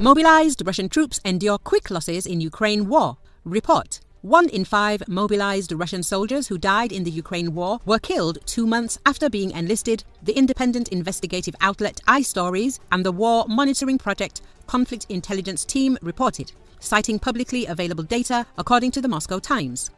Mobilized Russian troops endure quick losses in Ukraine war. Report. 1 in 5 mobilized Russian soldiers who died in the Ukraine war were killed 2 months after being enlisted, the independent investigative outlet iStories and the War Monitoring Project Conflict Intelligence Team reported, citing publicly available data according to the Moscow Times.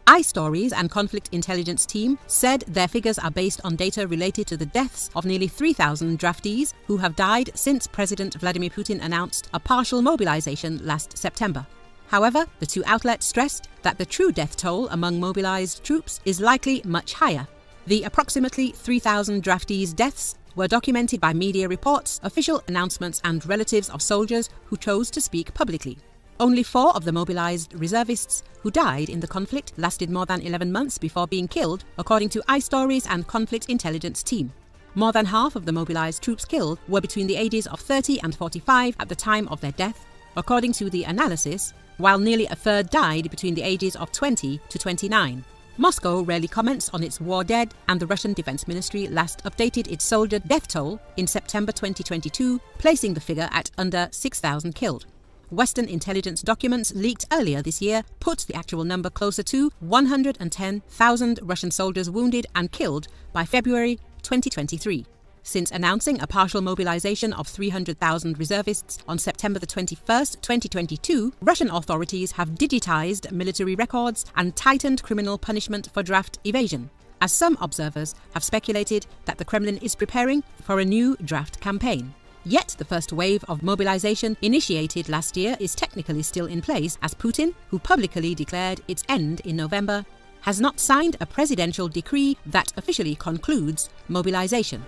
iStories and Conflict Intelligence Team said their figures are based on data related to the deaths of nearly 3,000 draftees who have died since President Vladimir Putin announced a partial mobilization last September. However, the two outlets stressed that the true death toll among mobilized troops is likely much higher. The approximately 3,000 draftees' deaths were documented by media reports, official announcements and relatives of soldiers who chose to speak publicly. Only 4 of the mobilized reservists who died in the conflict lasted more than 11 months before being killed, according to iStories and Conflict Intelligence Team. More than half of the mobilized troops killed were between the ages of 30 and 45 at the time of their death, according to the analysis, while nearly a third died between the ages of 20 to 29. Moscow rarely comments on its war dead, and the Russian Defense Ministry last updated its soldier death toll in September 2022, placing the figure at under 6,000 killed. Western intelligence documents leaked earlier this year put the actual number closer to 110,000 Russian soldiers wounded and killed by February 2023. Since announcing a partial mobilization of 300,000 reservists on September 21, 2022, Russian authorities have digitized military records and tightened criminal punishment for draft evasion, as some observers have speculated that the Kremlin is preparing for a new draft campaign. Yet the first wave of mobilization initiated last year is technically still in place, as Putin, who publicly declared its end in November, has not signed a presidential decree that officially concludes mobilization.